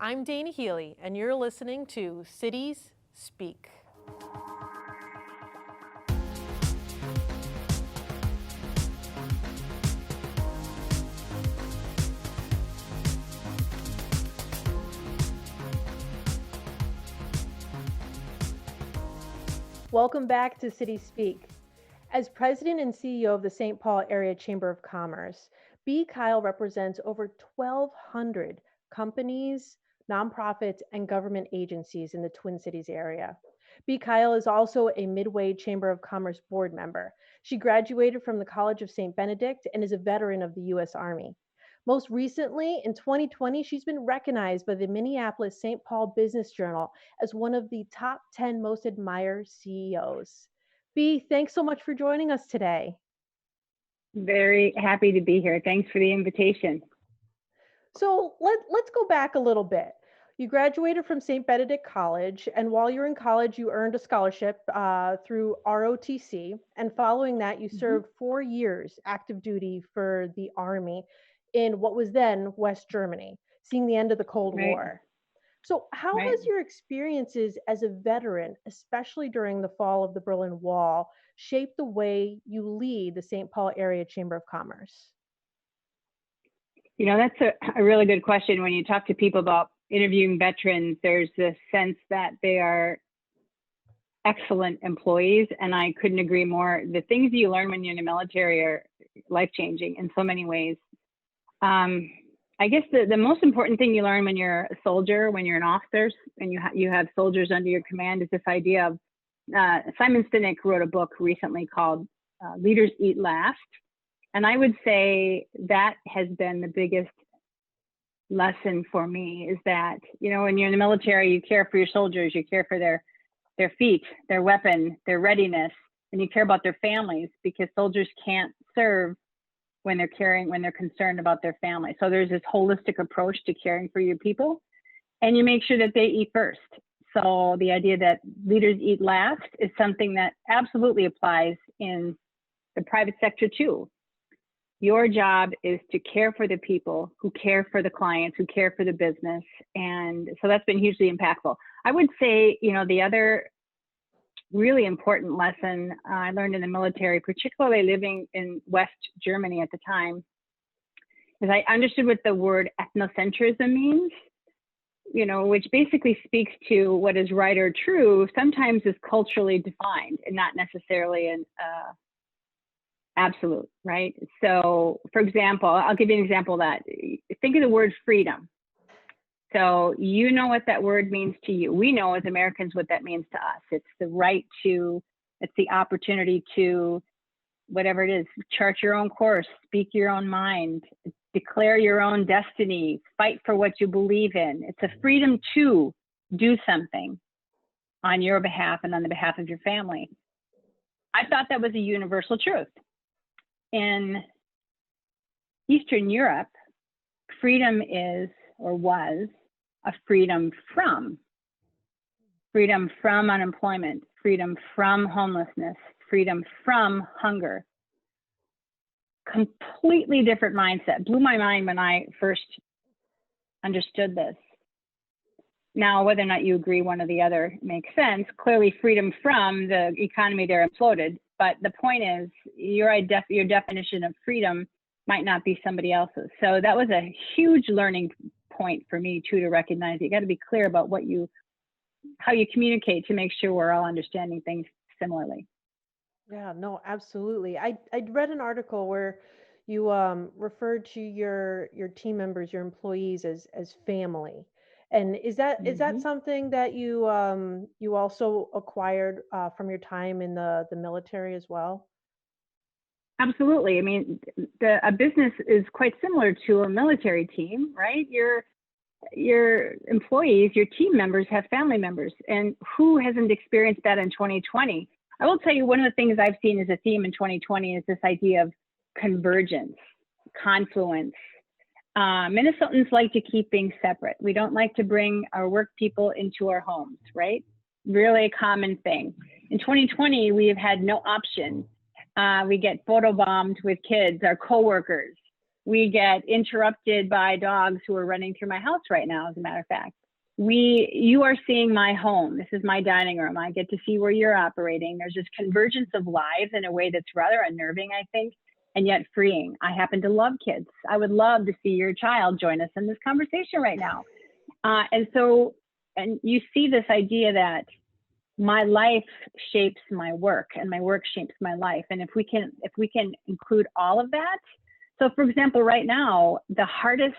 I'm Dana Healy, and you're listening to Cities Speak. Welcome back to Cities Speak. As president and CEO of the St. Paul Area Chamber of Commerce, B. Kyle represents over 1,200 companies, nonprofits, and government agencies in the Twin Cities area. B. Kyle is also a Midway Chamber of Commerce board member. She graduated from the College of St. Benedict and is a veteran of the U.S. Army. Most recently, in 2020, she's been recognized by the Minneapolis St. Paul Business Journal as one of the top 10 most admired CEOs. B, thanks so much for joining us today. Very happy to be here. Thanks for the invitation. So let's go back a little bit. You graduated from St. Benedict College, and while you're in college, you earned a scholarship through ROTC. And following that, you served 4 years active duty for the Army in what was then West Germany, seeing the end of the Cold War. So how has your experiences as a veteran, especially during the fall of the Berlin Wall, shaped the way you lead the St. Paul Area Chamber of Commerce? You know, that's a really good question. When you talk to people about interviewing veterans, there's this sense that they are excellent employees, and I couldn't agree more. The things you learn when you're in the military are life-changing in so many ways. I guess the most important thing you learn when you're a soldier, when you're an officer, and you have soldiers under your command, is this idea of, Simon Sinek wrote a book recently called Leaders Eat Last. And I would say that has been the biggest lesson for me, is that, you know, when you're in the military, you care for your soldiers, you care for their feet, their weapon, their readiness, and you care about their families, because soldiers can't serve when they're concerned about their family. So there's this holistic approach to caring for your people, and you make sure that they eat first. So the idea that leaders eat last is something that absolutely applies in the private sector too. Your job is to care for the people who care for the clients, who care for the business. And so that's been hugely impactful. I would say, you know, the other really important lesson I learned in the military, particularly living in West Germany at the time, is I understood what the word ethnocentrism means, you know, which basically speaks to what is right or true, sometimes is culturally defined and not necessarily an absolute, right? So, for example, I'll give you an example of that. Think of the word freedom. So you know what that word means to you. We know as Americans what that means to us. It's the right to, it's the opportunity to, whatever it is, chart your own course, speak your own mind, declare your own destiny, fight for what you believe in. It's a freedom to do something on your behalf and on the behalf of your family. I thought that was a universal truth. In Eastern Europe, freedom is, or was, a freedom from unemployment, freedom from homelessness, freedom from hunger. Completely different mindset. Blew my mind when I first understood this. Now, whether or not you agree one or the other makes sense. Clearly, freedom from the economy there imploded. But the point is, your definition of freedom might not be somebody else's. So that was a huge learning point for me too, to recognize you got to be clear about how you communicate to make sure we're all understanding things similarly. Yeah, no, absolutely. I read an article where you referred to your team members, your employees as family. And is that something that you also acquired from your time in the military as well? Absolutely. I mean, a business is quite similar to a military team, right? Your employees, your team members have family members, and who hasn't experienced that in 2020? I will tell you, one of the things I've seen as a theme in 2020 is this idea of convergence, confluence. Minnesotans like to keep things separate. We don't like to bring our work people into our homes, right? Really a common thing. In 2020, we have had no option. We get photobombed with kids, our coworkers. We get interrupted by dogs who are running through my house right now, as a matter of fact. You are seeing my home. This is my dining room. I get to see where you're operating. There's this convergence of lives in a way that's rather unnerving, I think, and yet freeing. I happen to love kids. I would love to see your child join us in this conversation right now. And you see this idea that my life shapes my work and my work shapes my life. And if we can include all of that. So for example, right now, the hardest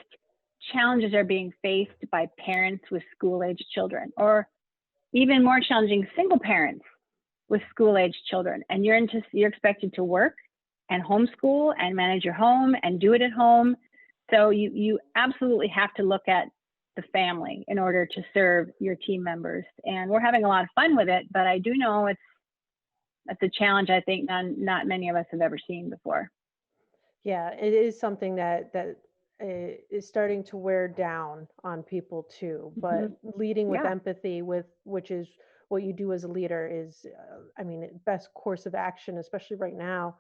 challenges are being faced by parents with school-age children, or even more challenging, single parents with school-age children. And you're expected to work and homeschool and manage your home and do it at home. So you absolutely have to look at the family in order to serve your team members. And we're having a lot of fun with it, but I do know it's a challenge I think not many of us have ever seen before. Yeah, it is something that is starting to wear down on people too. But leading with Yeah. empathy, which is what you do as a leader, is, I mean, best course of action, especially right now.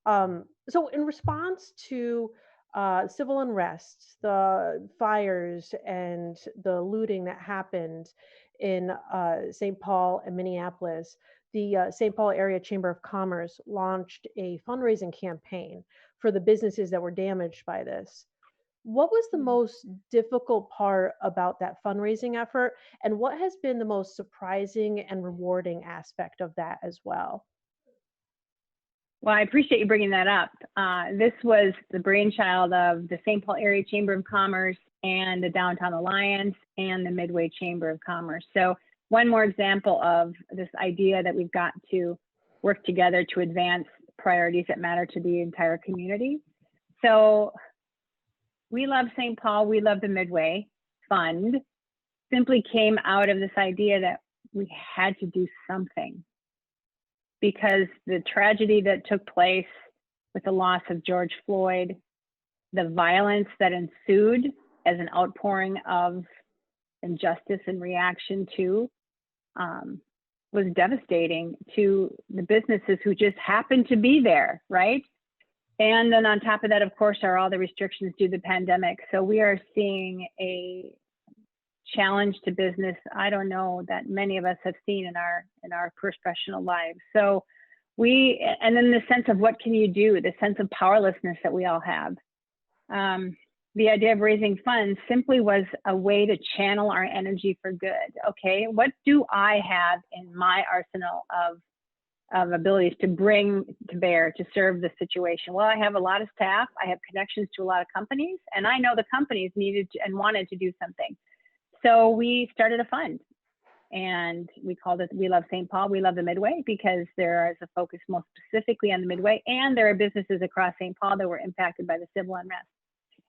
So, in response to civil unrest, the fires, and the looting that happened in St. Paul and Minneapolis, the St. Paul Area Chamber of Commerce launched a fundraising campaign for the businesses that were damaged by this. What was the most difficult part about that fundraising effort, and what has been the most surprising and rewarding aspect of that as well? Well, I appreciate you bringing that up. This was the brainchild of the St. Paul Area Chamber of Commerce and the Downtown Alliance and the Midway Chamber of Commerce. So one more example of this idea that we've got to work together to advance priorities that matter to the entire community. So We Love St. Paul, We Love the Midway Fund simply came out of this idea that we had to do something, because the tragedy that took place with the loss of George Floyd, the violence that ensued as an outpouring of injustice and reaction to, was devastating to the businesses who just happened to be there, right? And then on top of that, of course, are all the restrictions due to the pandemic. So we are seeing a challenge to business I don't know that many of us have seen in our professional lives. So and then the sense of what can you do, the sense of powerlessness that we all have. The idea of raising funds simply was a way to channel our energy for good. Okay, what do I have in my arsenal of abilities to bring to bear to serve the situation? Well, I have a lot of staff, I have connections to a lot of companies, and I know the companies needed and wanted to do something. So we started a fund, and we called it We Love St. Paul, We Love the Midway, because there is a focus most specifically on the Midway, and there are businesses across St. Paul that were impacted by the civil unrest.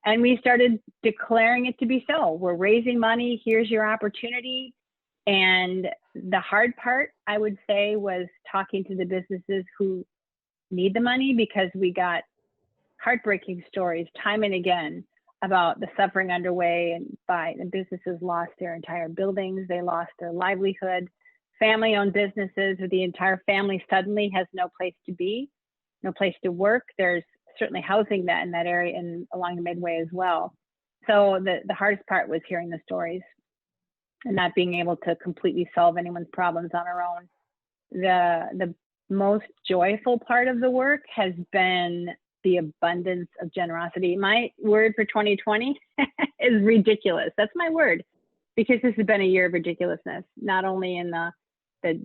And we started declaring it to be so. We're raising money, here's your opportunity. And the hard part, I would say, was talking to the businesses who need the money, because we got heartbreaking stories time and again about the suffering underway, and the businesses lost their entire buildings, they lost their livelihood, family-owned businesses where the entire family suddenly has no place to be, no place to work. There's certainly housing that in that area and along the Midway as well. So the hardest part was hearing the stories and not being able to completely solve anyone's problems on our own. The most joyful part of the work has been the abundance of generosity. My word for 2020 is ridiculous. That's my word, because this has been a year of ridiculousness, not only in the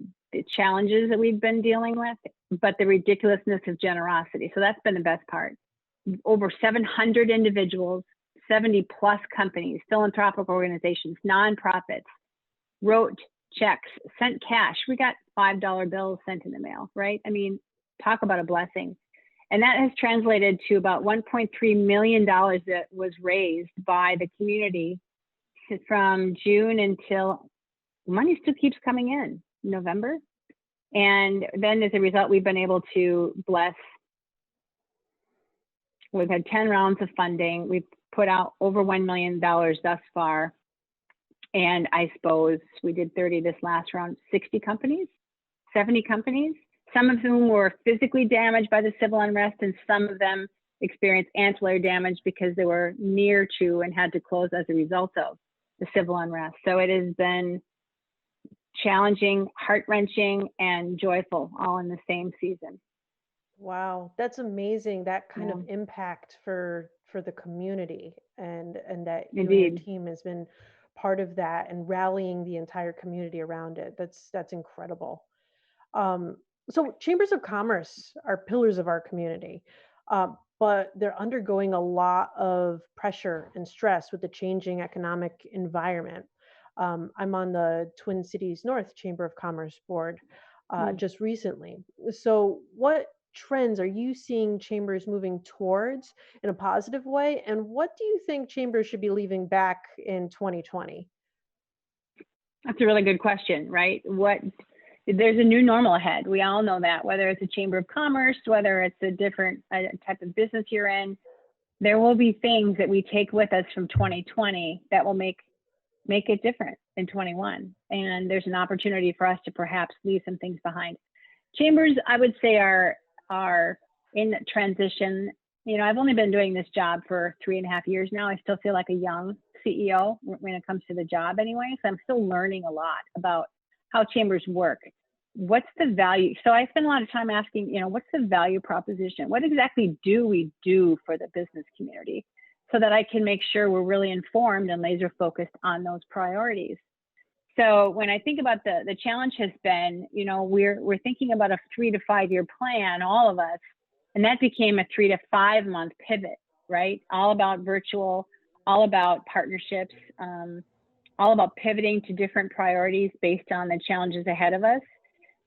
challenges that we've been dealing with, but the ridiculousness of generosity. So that's been the best part. Over 700 individuals, 70 plus companies, philanthropic organizations, nonprofits wrote checks, sent cash. We got $5 bills sent in the mail, right? I mean, talk about a blessing. And that has translated to about $1.3 million that was raised by the community from June until money still keeps coming in November. And then as a result, we've been able to bless. We've had 10 rounds of funding. We've put out over $1 million thus far. And I suppose we did 30 this last round, 60 companies, 70 companies, some of whom were physically damaged by the civil unrest, and some of them experienced ancillary damage because they were near to and had to close as a result of the civil unrest. So it has been challenging, heart-wrenching, and joyful all in the same season. Wow, that's amazing, that kind Yeah, of impact for the community, and that you and your indeed. team has been part of that and rallying the entire community around it. That's incredible. So chambers of commerce are pillars of our community, but they're undergoing a lot of pressure and stress with the changing economic environment. I'm on the Twin Cities North Chamber of Commerce board Mm. just recently. So, what trends are you seeing chambers moving towards in a positive way? And what do you think chambers should be leaving back in 2020? That's a really good question, right? There's a new normal ahead. We all know that, whether it's a chamber of commerce, whether it's a different type of business you're in, there will be things that we take with us from 2020 that will make it different in 21. And there's an opportunity for us to perhaps leave some things behind. Chambers, I would say, are in transition. You know, I've only been doing this job for 3.5 years now. I still feel like a young CEO when it comes to the job anyway. So I'm still learning a lot about how chambers work. What's the value? So I spend a lot of time asking, you know, what's the value proposition? What exactly do we do for the business community, so that I can make sure we're really informed and laser focused on those priorities. So when I think about the challenge has been, you know, we're thinking about a 3 to 5 year plan, all of us, and that became a 3 to 5 month pivot, right? All about virtual, all about partnerships, all about pivoting to different priorities based on the challenges ahead of us.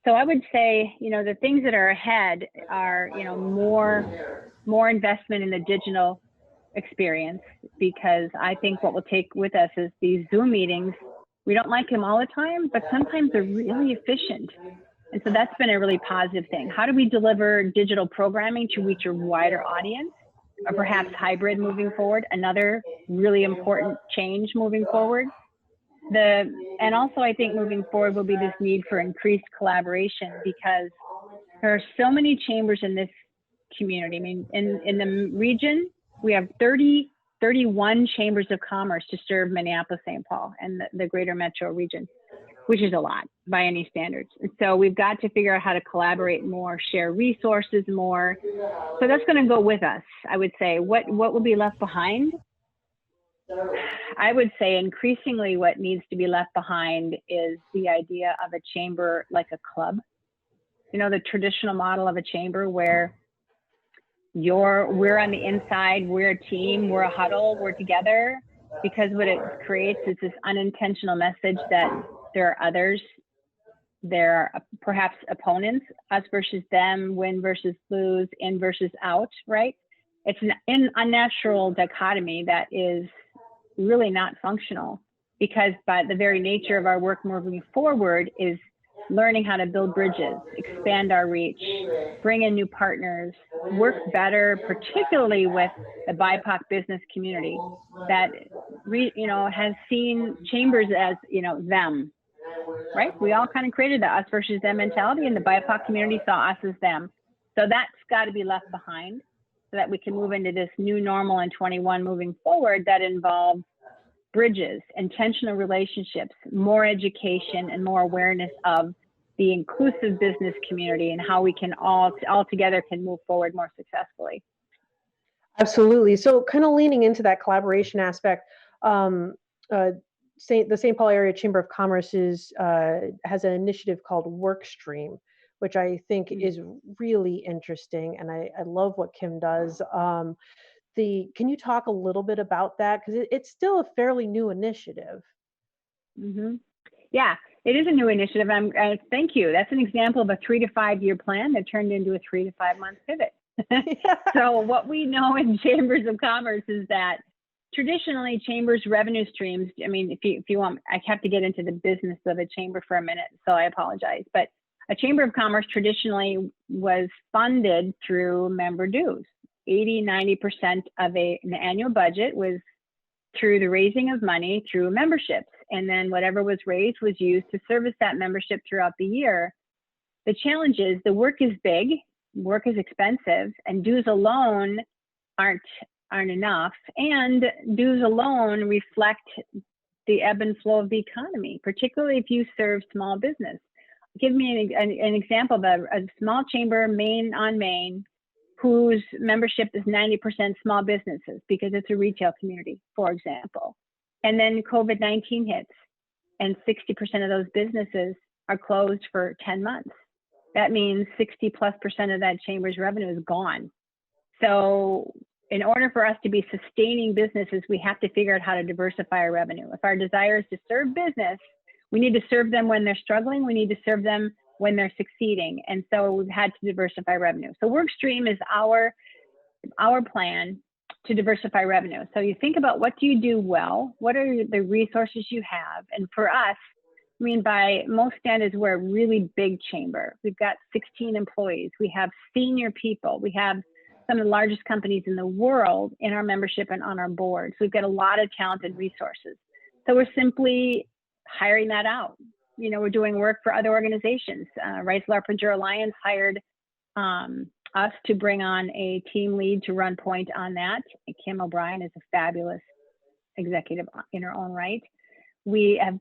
So I would say, you know, the things that are ahead are, you know, more investment in the digital experience, because I think what we'll take with us is these Zoom meetings. We don't like them all the time, but sometimes they're really efficient. And so that's been a really positive thing. How do we deliver digital programming to reach a wider audience, or perhaps hybrid moving forward? Another really important change moving forward. And also I think moving forward will be this need for increased collaboration, because there are so many chambers in this community. I mean, in the region, we have 31 chambers of commerce to serve Minneapolis, St. Paul, and the greater metro region, which is a lot by any standards. And so we've got to figure out how to collaborate more, share resources more. So that's going to go with us, I would say. What will be left behind? I would say increasingly what needs to be left behind is the idea of a chamber like a club. You know, the traditional model of a chamber where we're on the inside, we're a team, we're a huddle, we're together, because what it creates is this unintentional message that there are others, there are perhaps opponents, us versus them, win versus lose, in versus out, right? It's an unnatural dichotomy that is really not functional, because by the very nature of our work moving forward is learning how to build bridges, expand our reach, bring in new partners, work better, particularly with the BIPOC business community that has seen chambers as, you know, them, right? We all kind of created the us versus them mentality, and the BIPOC community saw us as them. So that's got to be left behind, so that we can move into this new normal in 21 moving forward that involves bridges, intentional relationships, more education, and more awareness of the inclusive business community and how we can all together can move forward more successfully. Absolutely. So, kind of leaning into that collaboration aspect, um, the St. Paul Area Chamber of Commerce has an initiative called Workstream, which I think is really interesting, and I love what Kim does. Can you talk a little bit about that, because it's still a fairly new initiative? Mm-hmm. Yeah, it is a new initiative. Thank you. That's an example of a 3 to 5 year plan that turned into a 3 to 5 month pivot. So what we know in chambers of commerce is that traditionally chambers revenue streams, I mean, if you want, I have to get into the business of a chamber for a minute, so I apologize. But a chamber of commerce traditionally was funded through member dues. 80-90% of an annual budget was through the raising of money through memberships. And then whatever was raised was used to service that membership throughout the year. The challenge is the work is big, work is expensive, and dues alone aren't enough, and dues alone reflect the ebb and flow of the economy, particularly if you serve small business. Give me an example of a small chamber, Main on Main, whose membership is 90% small businesses because it's a retail community, for example. And then COVID-19 hits, and 60% of those businesses are closed for 10 months. That means 60+% of that chamber's revenue is gone. So in order for us to be sustaining businesses, we have to figure out how to diversify our revenue. If our desire is to serve business, we need to serve them when they're struggling. We need to serve them when they're succeeding. And so we've had to diversify revenue. So Workstream is our plan to diversify revenue. So you think about, what do you do well? What are the resources you have? And for us, I mean, by most standards, we're a really big chamber. We've got 16 employees. We have senior people. We have some of the largest companies in the world in our membership and on our board. So we've got a lot of talented resources. So we're simply hiring that out. You know, we're doing work for other organizations. Rice Larpenger Alliance hired us to bring on a team lead to run point on that. Kim O'Brien is a fabulous executive in her own right. We have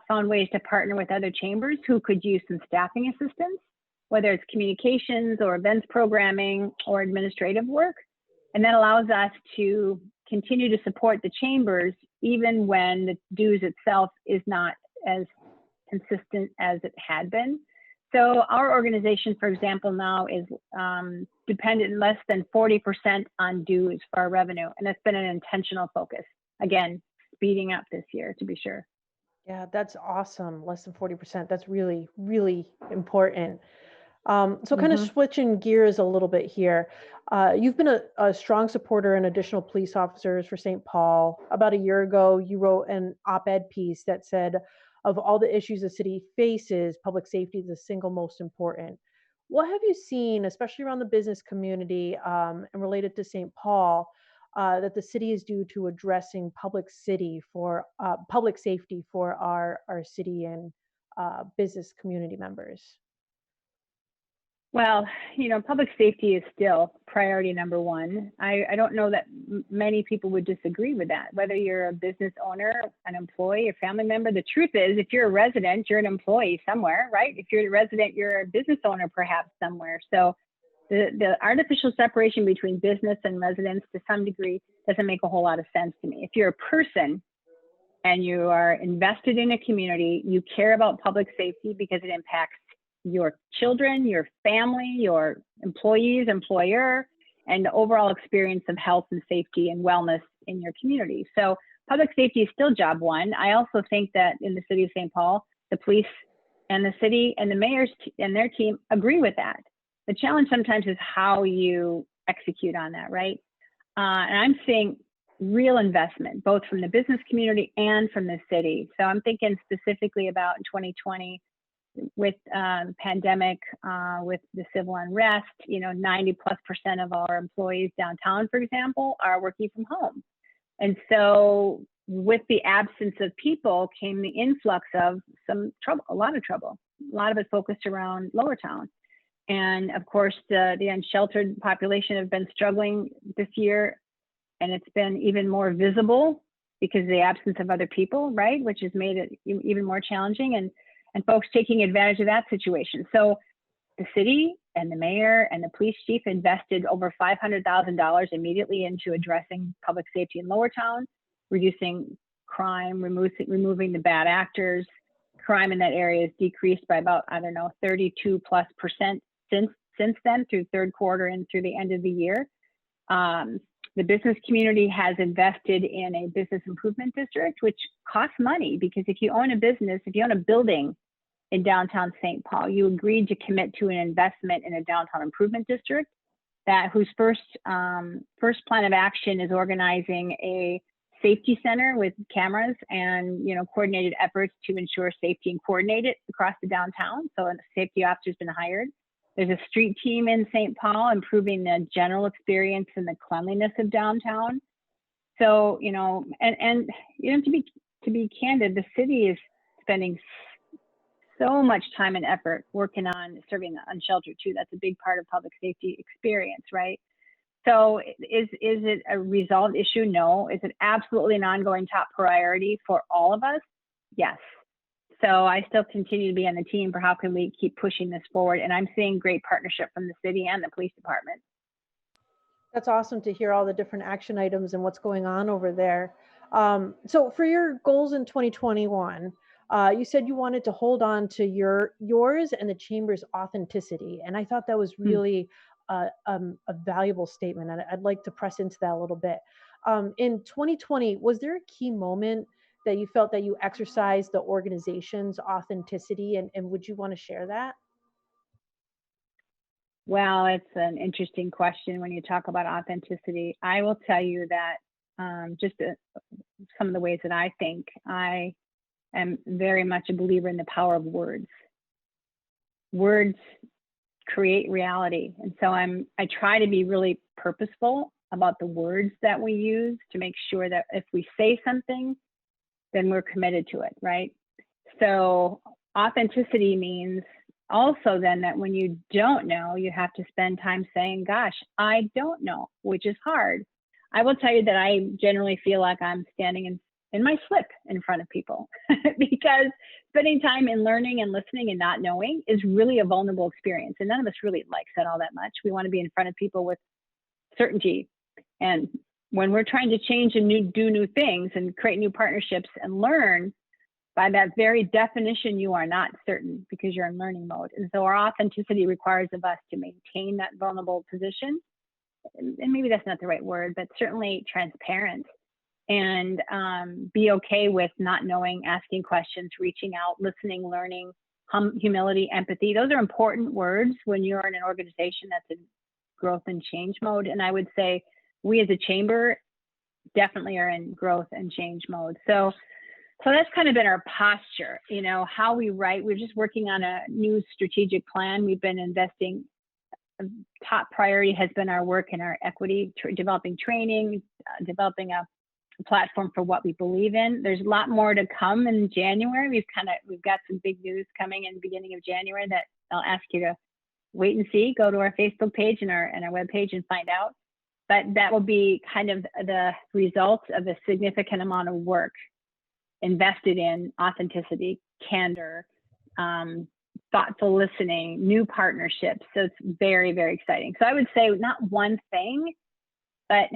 found ways to partner with other chambers who could use some staffing assistance, whether it's communications or events programming or administrative work. And that allows us to continue to support the chambers even when the dues itself is not as consistent as it had been. So our organization, for example, now is dependent less than 40% on dues for our revenue. And that's been an intentional focus. Again, speeding up this year, to be sure. Yeah, that's awesome. Less than 40%. That's really, really important. So kind of switching gears a little bit here. You've been a strong supporter and additional police officers for St. Paul. About a year ago, you wrote an op-ed piece that said, of all the issues the city faces, public safety is the single most important. What have you seen, especially around the business community and related to St. Paul, that the city is due to addressing public safety for our city and business community members? Well, you know, public safety is still priority number one. I don't know that many people would disagree with that, whether you're a business owner, an employee, a family member. The truth is, if you're a resident, you're an employee somewhere, right? If you're a resident, you're a business owner perhaps somewhere. So the artificial separation between business and residents to some degree doesn't make a whole lot of sense to me. If you're a person and you are invested in a community, you care about public safety because it impacts your children, your family, your employees, employer, and the overall experience of health and safety and wellness in your community. So public safety is still job one. I also think that in the city of St. Paul, the police and the city and the mayors and their team agree with that. The challenge sometimes is how you execute on that, right? And I'm seeing real investment, both from the business community and from the city. So I'm thinking specifically about in 2020, with the pandemic, with the civil unrest, you know, 90+% of our employees downtown, for example, are working from home. And so with the absence of people came the influx of some trouble, a lot of trouble, a lot of it focused around Lower Town. And of course, the unsheltered population have been struggling this year, and it's been even more visible because of the absence of other people, right? Which has made it even more challenging. And folks taking advantage of that situation. So the city and the mayor and the police chief invested over $500,000 immediately into addressing public safety in Lower Town, reducing crime, removing the bad actors. Crime in that area has decreased by about, 32+% since then, through third quarter and through the end of the year. The business community has invested in a business improvement district, which costs money, because if you own a business, if you own a building in downtown St. Paul, you agreed to commit to an investment in a downtown improvement district whose first plan of action is organizing a safety center with cameras and coordinated efforts to ensure safety and coordinate it across the downtown. So a safety officer's been hired. There's a street team in St. Paul improving the general experience and the cleanliness of downtown. So, to be candid, the city is spending so much time and effort working on serving the unsheltered too. That's a big part of public safety experience, right? So is it a resolved issue? No. Is it absolutely an ongoing top priority for all of us? Yes. So I still continue to be on the team for how can we keep pushing this forward. And I'm seeing great partnership from the city and the police department. That's awesome to hear all the different action items and what's going on over there. So for your goals in 2021, you said you wanted to hold on to yours and the chamber's authenticity, and I thought that was Hmm. really a valuable statement, and I'd like to press into that a little bit. In 2020, was there a key moment that you felt that you exercised the organization's authenticity, and would you want to share that? Well, it's an interesting question when you talk about authenticity. I will tell you that just some of the ways that I think, I am very much a believer in the power of words. Words create reality. And so I try to be really purposeful about the words that we use to make sure that if we say something, then we're committed to it, right? So authenticity means also then that when you don't know, you have to spend time saying, gosh, I don't know, which is hard. I will tell you that I generally feel like I'm standing in my slip in front of people because spending time in learning and listening and not knowing is really a vulnerable experience. And none of us really likes that all that much. We want to be in front of people with certainty. And when we're trying to change and do new things and create new partnerships and learn, by that very definition, you are not certain because you're in learning mode. And so our authenticity requires of us to maintain that vulnerable position. And maybe that's not the right word, but certainly transparent, and be okay with not knowing, asking questions, reaching out, listening, learning, humility, empathy. Those are important words when you're in an organization that's in growth and change mode. And I would say we as a chamber definitely are in growth and change mode. So that's kind of been our posture, how we write. We're just working on a new strategic plan. We've been investing. Top priority has been our work in our equity, developing training, developing a platform for what we believe in. There's a lot more to come in January. We've got some big news coming in the beginning of January that I'll ask you to wait and see. Go to our Facebook page and our web page and find out. But that will be kind of the result of a significant amount of work invested in authenticity, candor, thoughtful listening, new partnerships. So it's very, very exciting. So I would say not one thing, but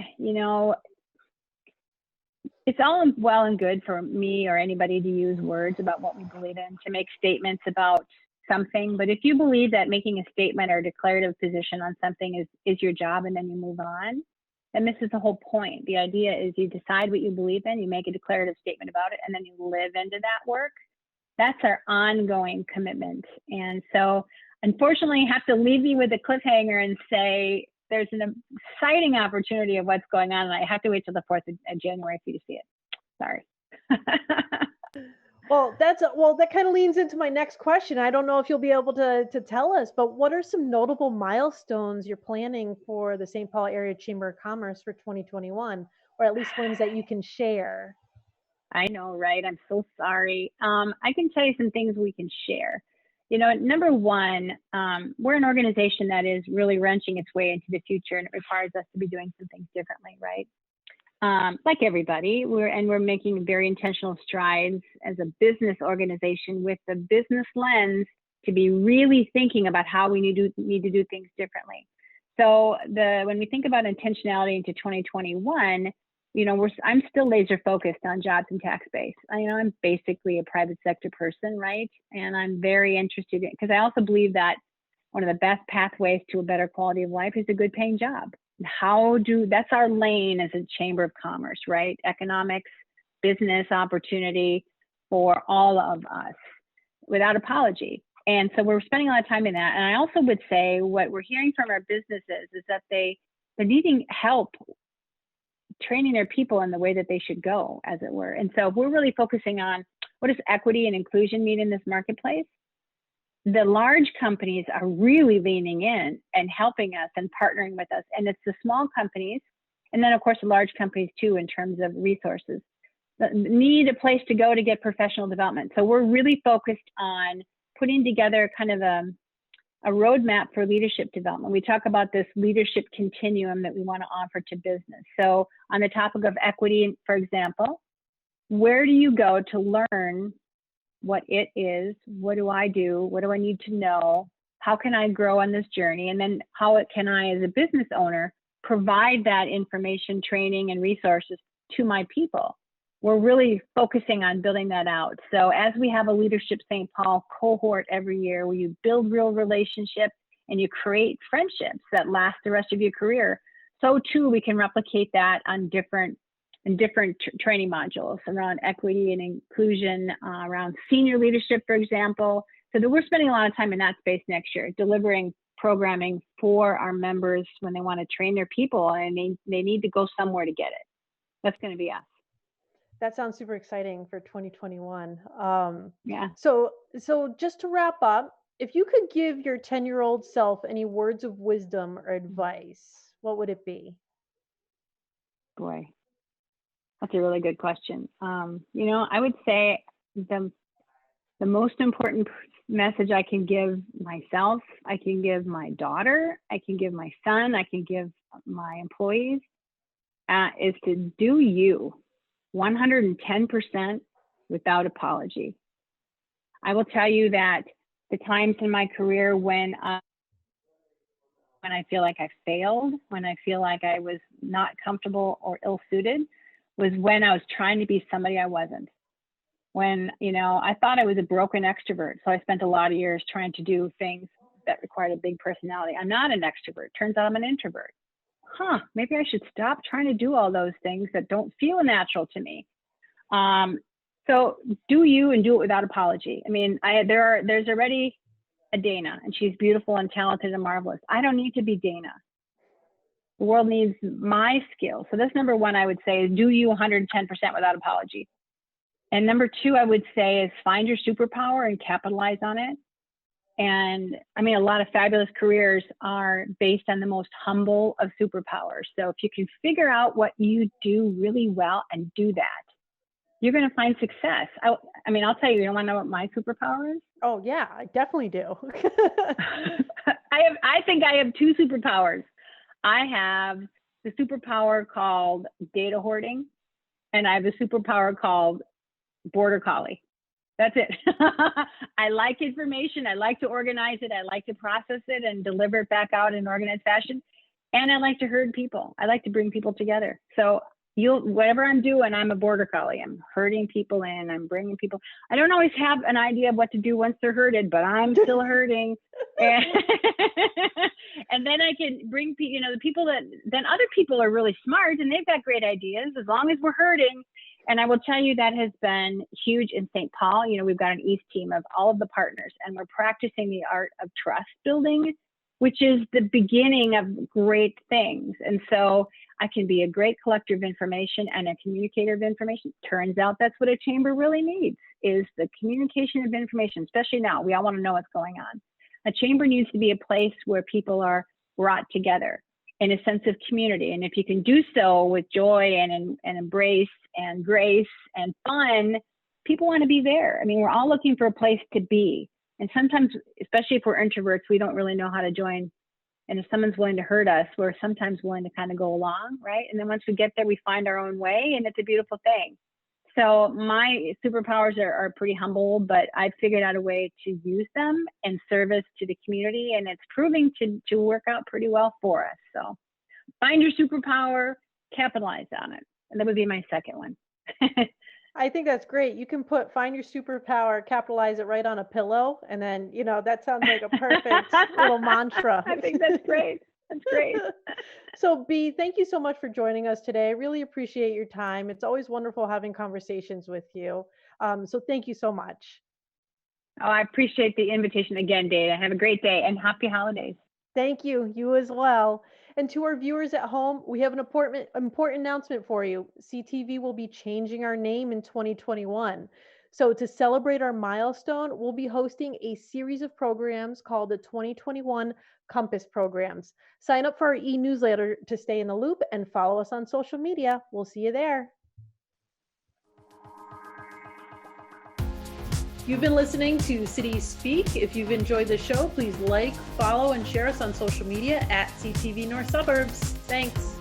it's all well and good for me or anybody to use words about what we believe in, to make statements about something. But if you believe that making a statement or declarative position on something is your job and then you move on, then this is the whole point. The idea is you decide what you believe in, you make a declarative statement about it, and then you live into that work. That's our ongoing commitment. And so unfortunately, I have to leave you with a cliffhanger and say there's an exciting opportunity of what's going on, and I have to wait till the 4th of January for you to see it. Sorry. Well, that kind of leans into my next question. I don't know if you'll be able to tell us, but what are some notable milestones you're planning for the St. Paul Area Chamber of Commerce for 2021, or at least ones that you can share? I know, right? I'm so sorry. I can tell you some things we can share. Number one, we're an organization that is really wrenching its way into the future, and it requires us to be doing some things differently, right? Like everybody, we're making very intentional strides as a business organization with the business lens to be really thinking about how we need to do things differently. So when we think about intentionality into 2021, I'm still laser focused on jobs and tax base. I'm basically a private sector person, right? And I'm very interested in, because I also believe that one of the best pathways to a better quality of life is a good paying job. That's our lane as a chamber of commerce, right? Economics, business opportunity for all of us without apology. And so we're spending a lot of time in that. And I also would say what we're hearing from our businesses is that they're needing help training their people in the way that they should go, as it were. And so we're really focusing on what does equity and inclusion mean in this marketplace? The large companies are really leaning in and helping us and partnering with us. And it's the small companies, and then of course the large companies too, in terms of resources, that need a place to go to get professional development. So we're really focused on putting together kind of a roadmap for leadership development. We talk about this leadership continuum that we want to offer to business. So on the topic of equity, for example, where do you go to learn what it is? What do I do? What do I need to know? How can I grow on this journey? And then how can I, as a business owner, provide that information, training, and resources to my people? We're really focusing on building that out. So as we have a Leadership St. Paul cohort every year where you build real relationships and you create friendships that last the rest of your career, so too we can replicate that on different training modules around equity and inclusion, around senior leadership, for example. So that we're spending a lot of time in that space next year, delivering programming for our members when they want to train their people and they need to go somewhere to get it. That's going to be us. That sounds super exciting for 2021. Yeah. So just to wrap up, if you could give your 10-year-old self any words of wisdom or advice, what would it be? Boy, that's a really good question. I would say the most important message I can give myself, I can give my daughter, I can give my son, I can give my employees, is to do you 110% without apology. I will tell you that the times in my career when I feel like I failed, when I feel like I was not comfortable or ill-suited, was when I was trying to be somebody I wasn't. When, I thought I was a broken extrovert. So I spent a lot of years trying to do things that required a big personality. I'm not an extrovert. Turns out I'm an introvert. Maybe I should stop trying to do all those things that don't feel natural to me. So do you and do it without apology. I mean, there's already a Dana, and she's beautiful and talented and marvelous. I don't need to be Dana. The world needs my skills. So that's number one, I would say, is do you 110% without apology. And number two, I would say, is find your superpower and capitalize on it. And I mean, a lot of fabulous careers are based on the most humble of superpowers. So if you can figure out what you do really well and do that, you're going to find success. I mean, I'll tell you, you don't want to know what my superpower is? Oh yeah, I definitely do. I think I have two superpowers. I have the superpower called data hoarding, and I have a superpower called border collie. That's it. I like information. I like to organize it. I like to process it and deliver it back out in an organized fashion. And I like to herd people. I like to bring people together. So whatever I'm doing, I'm a border collie. I'm herding people in. I'm bringing people. I don't always have an idea of what to do once they're herded, but I'm still herding. And, and then I can bring people, the people that then other people are really smart and they've got great ideas as long as we're herding. And I will tell you that has been huge in St. Paul. We've got an East team of all of the partners, and we're practicing the art of trust building, which is the beginning of great things. And so I can be a great collector of information and a communicator of information. Turns out that's what a chamber really needs, is the communication of information, especially now. We all want to know what's going on. A chamber needs to be a place where people are brought together in a sense of community. And if you can do so with joy and embrace and grace and fun, people want to be there. I mean, we're all looking for a place to be. And sometimes, especially if we're introverts, we don't really know how to join. And if someone's willing to hurt us, we're sometimes willing to kind of go along, right? And then once we get there, we find our own way, and it's a beautiful thing. So my superpowers are pretty humble, but I've figured out a way to use them in service to the community, and it's proving to work out pretty well for us. So find your superpower, capitalize on it. And that would be my second one. I think that's great. You can find your superpower, capitalize it right on a pillow. And then, that sounds like a perfect little mantra. I think that's great. That's great. So B, thank you so much for joining us today. I really appreciate your time. It's always wonderful having conversations with you. So thank you so much. Oh, I appreciate the invitation again, Dana. Have a great day and happy holidays. Thank you. You as well. And to our viewers at home, we have an important announcement for you. CTV will be changing our name in 2021. So to celebrate our milestone, we'll be hosting a series of programs called the 2021 Compass Programs. Sign up for our e-newsletter to stay in the loop and follow us on social media. We'll see you there. You've been listening to City Speak. If you've enjoyed the show, please like, follow, and share us on social media at CTV North Suburbs. Thanks.